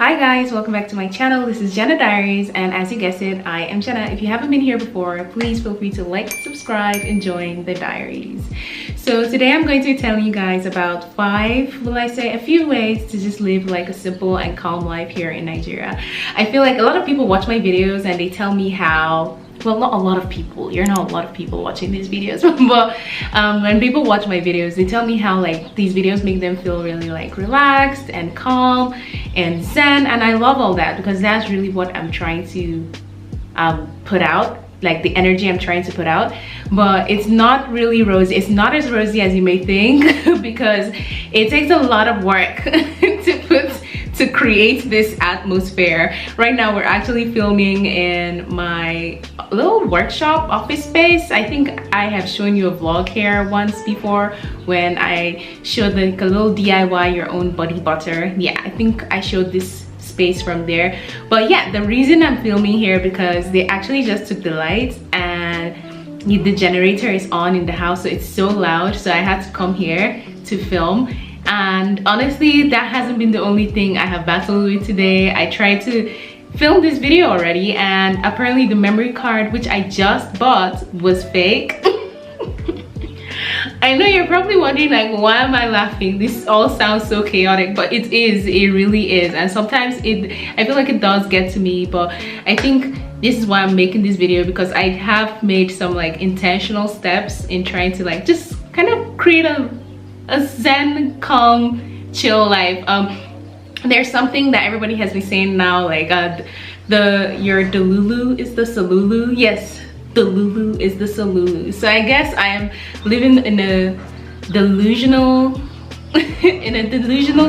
Hi guys, welcome back to my channel. This is Jenna Diaries, and as you guessed it, I am Jenna. If you haven't been here before, please feel free to like, subscribe, and join the diaries. So today I'm going to be telling you guys about a few ways to just live like a simple and calm life here in Nigeria. I feel like a lot of people watch my videos and they tell me how, well, not a lot of people, you're not a lot of people watching these videos, but when people watch my videos, they tell me how like these videos make them feel really like relaxed and calm and zen, and I love all that because that's really what I'm trying to put out, like the energy I'm trying to put out. But it's not really rosy. It's not as rosy as you may think because it takes a lot of work to create this atmosphere. Right now we're actually filming in my little workshop office space. I think I have shown you a vlog here once before when I showed like a little DIY your own body butter. Yeah, I think I showed this space from there. But yeah, the reason I'm filming here because they actually just took the lights and the generator is on in the house, so it's so loud, so I had to come here to film. And honestly, that hasn't been the only thing I have battled with today. I tried to film this video already and apparently the memory card which I just bought was fake. I know you're probably wondering like, why am I laughing? This all sounds so chaotic, but it really is. And sometimes I feel like it does get to me, but I think this is why I'm making this video, because I have made some like intentional steps in trying to like just kind of create a zen, calm, chill life. There's something that everybody has been saying now, like your delulu is the salulu. Yes, delulu is the salulu. So I guess I am living in a delusional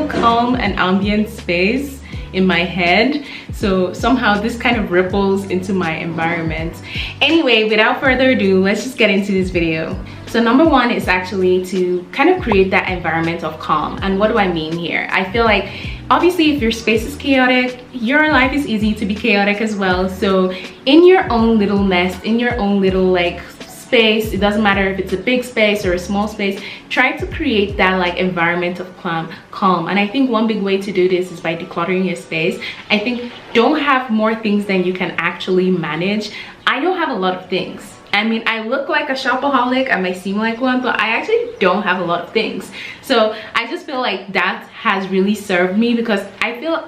calm and ambient space in my head, so somehow this kind of ripples into my environment. Anyway, without further ado, let's just get into this video. So number one is actually to kind of create that environment of calm. And what do I mean here? I feel like obviously if your space is chaotic, your life is easy to be chaotic as well. So in your own little nest, in your own little like space, it doesn't matter if it's a big space or a small space, try to create that like environment of calm. And I think one big way to do this is by decluttering your space. I think don't have more things than you can actually manage. I don't have a lot of things. I mean, I look like a shopaholic, I might seem like one, but I actually don't have a lot of things. So I just feel like that has really served me, because I feel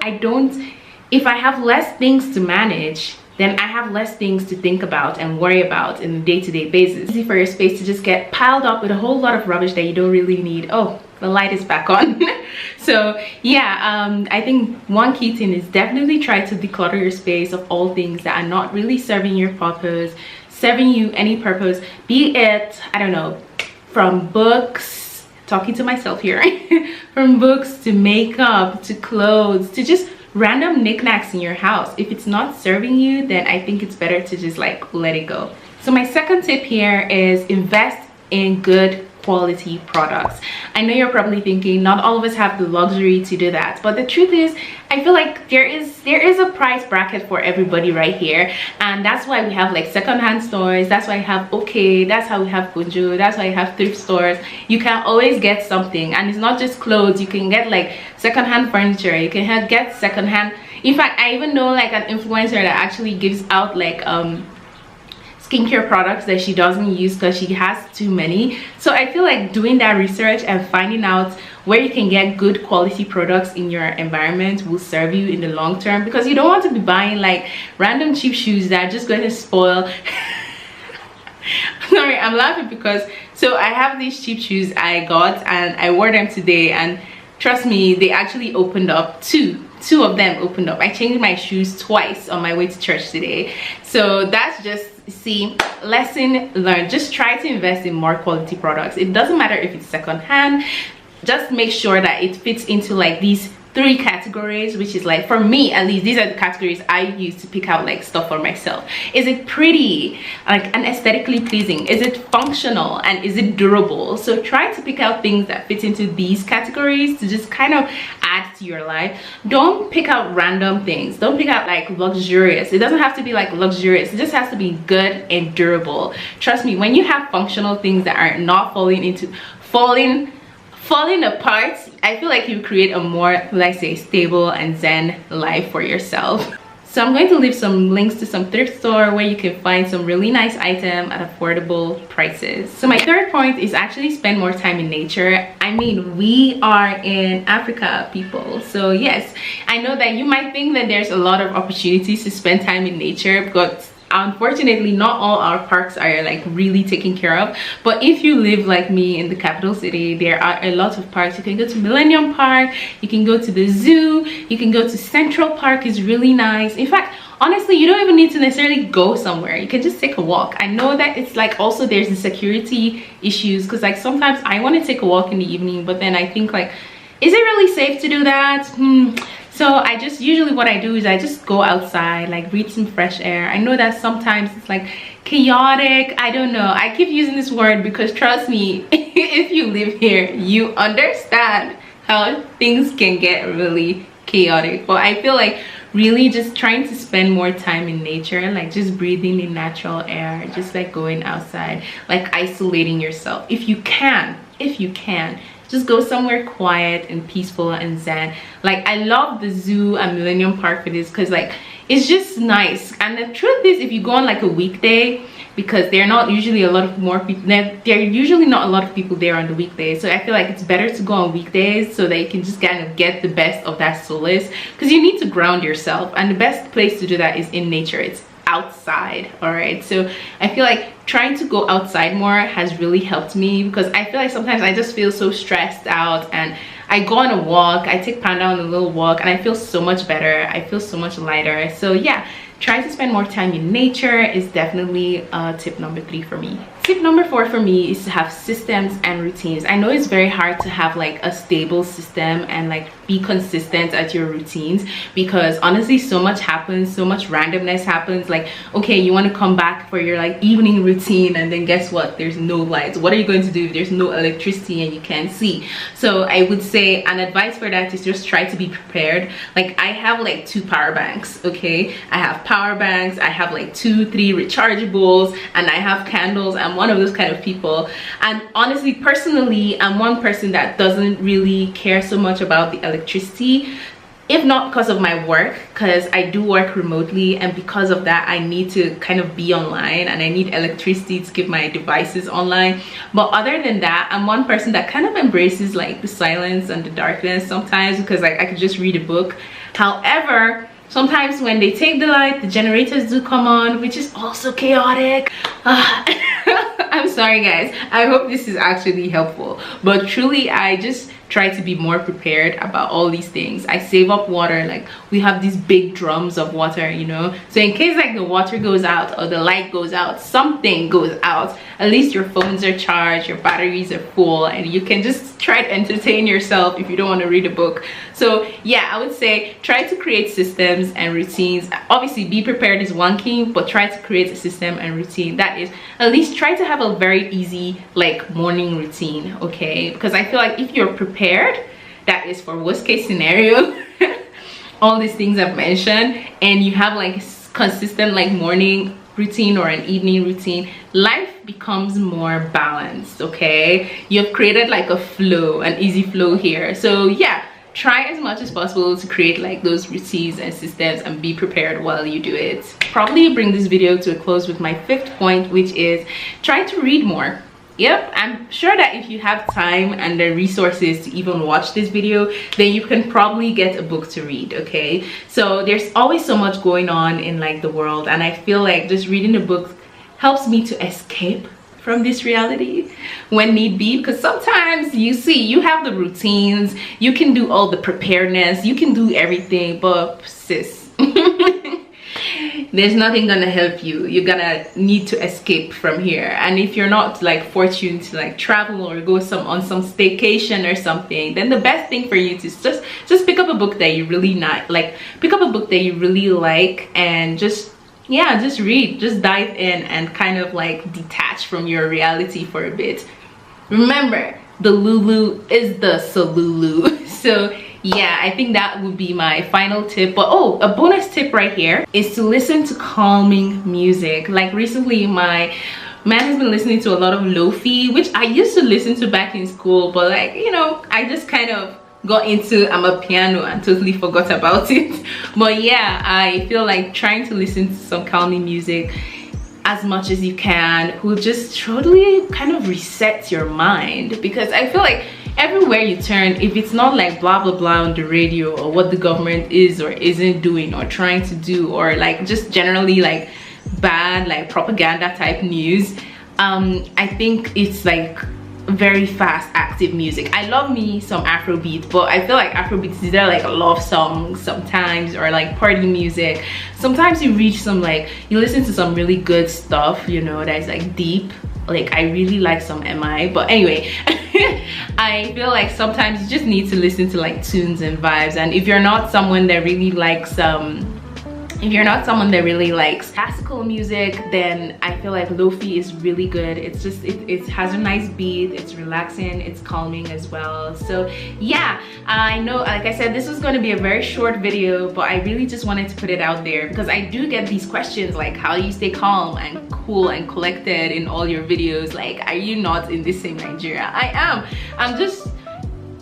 if I have less things to manage, then I have less things to think about and worry about in a day-to-day basis. It's easy for your space to just get piled up with a whole lot of rubbish that you don't really need. Oh, the light is back on. So yeah, I think one key thing is definitely try to declutter your space of all things that are not really serving your purpose, serving you any purpose, be it, I don't know, from books, talking to myself here, from books to makeup to clothes to just random knickknacks in your house. If it's not serving you, then I think it's better to just like let it go. So my second tip here is invest in good quality products. I know you're probably thinking not all of us have the luxury to do that, but the truth is I feel like there is a price bracket for everybody right here, and that's why we have like secondhand stores. That's why I have OK, that's how we have Gunju, that's why I have thrift stores. You can always get something, and it's not just clothes. You can get like secondhand furniture, you can get secondhand. In fact, I even know like an influencer that actually gives out like skincare products that she doesn't use because she has too many. So I feel like doing that research and finding out where you can get good quality products in your environment will serve you in the long term, because you don't want to be buying like random cheap shoes that are just going to spoil. Sorry, I'm laughing because so I have these cheap shoes I got and I wore them today, and trust me, they actually opened up. Two of them opened up. I changed my shoes twice on my way to church today. So that's just, see, lesson learned. Just try to invest in more quality products. It doesn't matter if it's secondhand. Just make sure that it fits into like these 3 categories, which is like, for me at least, these are the categories I use to pick out like stuff for myself. Is it pretty, like, and aesthetically pleasing? Is it functional, and is it durable? So try to pick out things that fit into these categories to just kind of add to your life. Don't pick out random things. Don't pick out like luxurious. It doesn't have to be like luxurious. It just has to be good and durable. Trust me, when you have functional things that are not falling falling apart, I feel like you create a more, let's say, stable and zen life for yourself. So I'm going to leave some links to some thrift store where you can find some really nice items at affordable prices. So my third point is actually spend more time in nature. I mean, we are in Africa, people. So yes, I know that you might think that there's a lot of opportunities to spend time in nature, but unfortunately not all our parks are like really taken care of. But if you live like me in the capital city, there are a lot of parks. You can go to Millennium Park, you can go to the zoo, you can go to Central Park. Is really nice. In fact, honestly, you don't even need to necessarily go somewhere. You can just take a walk. I know that it's like also there's the security issues, because like sometimes I want to take a walk in the evening, but then I think like, is it really safe to do that? So I just usually what I do is I just go outside, like breathe some fresh air. I know that sometimes it's like chaotic. I don't know. I keep using this word because trust me, if you live here, you understand how things can get really chaotic. But I feel like really just trying to spend more time in nature, like just breathing in natural air, just like going outside, like isolating yourself. If you can, just go somewhere quiet and peaceful and zen. Like I love the zoo and Millennium Park for this, because like it's just nice. And the truth is, if you go on like a weekday, because they're not usually a lot of more people, they're usually not a lot of people there on the weekdays, so I feel like it's better to go on weekdays so that you can just kind of get the best of that solace, because you need to ground yourself, and the best place to do that is in nature. It's outside. All right, so I feel like trying to go outside more has really helped me, because I feel like sometimes I just feel so stressed out, and I go on a walk, I take Panda on a little walk, and I feel so much better. I feel so much lighter. So yeah, trying to spend more time in nature is definitely tip number 3 for me. Tip number 4 for me is to have systems and routines. I know it's very hard to have like a stable system and like be consistent at your routines, because honestly so much happens, so much randomness happens. Like, okay, you want to come back for your like evening routine, and then guess what, there's no lights. What are you going to do if there's no electricity and you can't see? So I would say an advice for that is just try to be prepared. Like I have like 2 power banks. Okay, I have power banks, I have like 2-3 rechargeables, and I have candles. I'm one of those kind of people. And honestly, personally, I'm one person that doesn't really care so much about the electricity, if not because of my work, because I do work remotely, and because of that I need to kind of be online and I need electricity to keep my devices online. But other than that, I'm one person that kind of embraces like the silence and the darkness sometimes, because like I could just read a book. However, sometimes when they take the light, the generators do come on, which is also chaotic. I'm sorry guys, I hope this is actually helpful, but truly I just try to be more prepared about all these things. I save up water. Like we have these big drums of water, you know, so in case like the water goes out or the light goes out, something goes out, at least your phones are charged, your batteries are full, and you can just try to entertain yourself if you don't want to read a book. So yeah, I would say try to create systems and routines. Obviously be prepared is one key, but try to create a system and routine that is, at least try to have a very easy like morning routine. Okay, because I feel like if you're prepared, that is for worst case scenario, all these things I've mentioned, and you have like consistent like morning routine or an evening routine, life becomes more balanced. Okay, you've created like a flow, an easy flow here. So yeah, try as much as possible to create like those routines and systems, and be prepared while you do it. Probably bring this video to a close with my 5th point, which is try to read more. Yep, I'm sure that if you have time and the resources to even watch this video, then you can probably get a book to read. Okay, so there's always so much going on in like the world, and I feel like just reading a book helps me to escape from this reality when need be, because sometimes you see you have the routines, you can do all the preparedness, you can do everything, but sis, there's nothing gonna help you. You're gonna need to escape from here. And if you're not like fortunate to like travel or go on some staycation or something, then the best thing for you to just pick up a book that you really like, pick up a book that you really like, and just read, just dive in and kind of like detach from your reality for a bit. Remember, the Lulu is the Solulu. So yeah, I think that would be my final tip. But oh, a bonus tip right here is to listen to calming music. Like recently my man has been listening to a lot of lo-fi, which I used to listen to back in school, but like, you know, I just kind of got into amapiano and totally forgot about it. But yeah, I feel like trying to listen to some calming music as much as you can will just totally kind of reset your mind, because I feel like everywhere you turn, if it's not like blah blah blah on the radio, or what the government is or isn't doing or trying to do, or like just generally like bad like propaganda type news, I think it's like very fast active music. I love me some Afrobeat, but I feel like Afrobeat is either like a love song sometimes, or like party music. Sometimes you reach some, like you listen to some really good stuff, you know, that's like deep. Like I really like some MI, but anyway, I feel like sometimes you just need to listen to like tunes and vibes. And if you're not someone that really likes classical music, then I feel like lo-fi is really good. It's just it has a nice beat, it's relaxing, it's calming as well. So yeah, I know, like I said, this was going to be a very short video, but I really just wanted to put it out there because I do get these questions like, how do you stay calm and cool and collected in all your videos? Like, are you not in the same Nigeria? I am.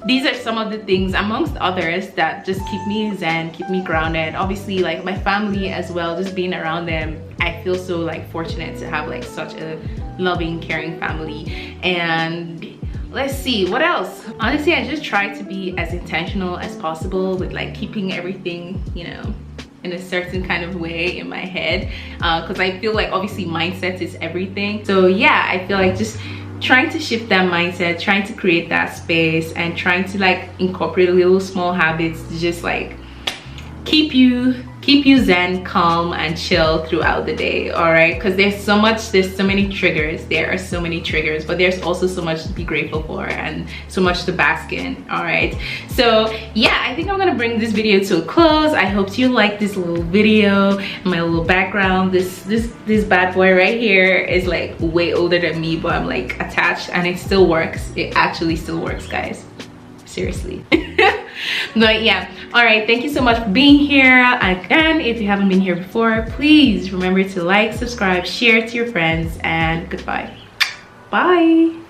These are some of the things amongst others that just keep me zen, keep me grounded. Obviously, like my family as well, just being around them, I feel so like fortunate to have like such a loving, caring family. And let's see what else. Honestly, I just try to be as intentional as possible with like keeping everything, you know, in a certain kind of way in my head, because I feel like obviously mindset is everything. So yeah, I feel like just trying to shift that mindset, trying to create that space, and trying to like incorporate little small habits to just like keep you zen, calm, and chill throughout the day. All right, because there's so many triggers. There are so many triggers, but there's also so much to be grateful for and so much to bask in. All right, so yeah, I think I'm gonna bring this video to a close. I hope you like this little video, my little background. This bad boy right here is like way older than me, but I'm like attached and it still works. It actually still works, guys, seriously. But yeah, all right, thank you so much for being here. Again, if you haven't been here before, please remember to like, subscribe, share to your friends, and goodbye. Bye.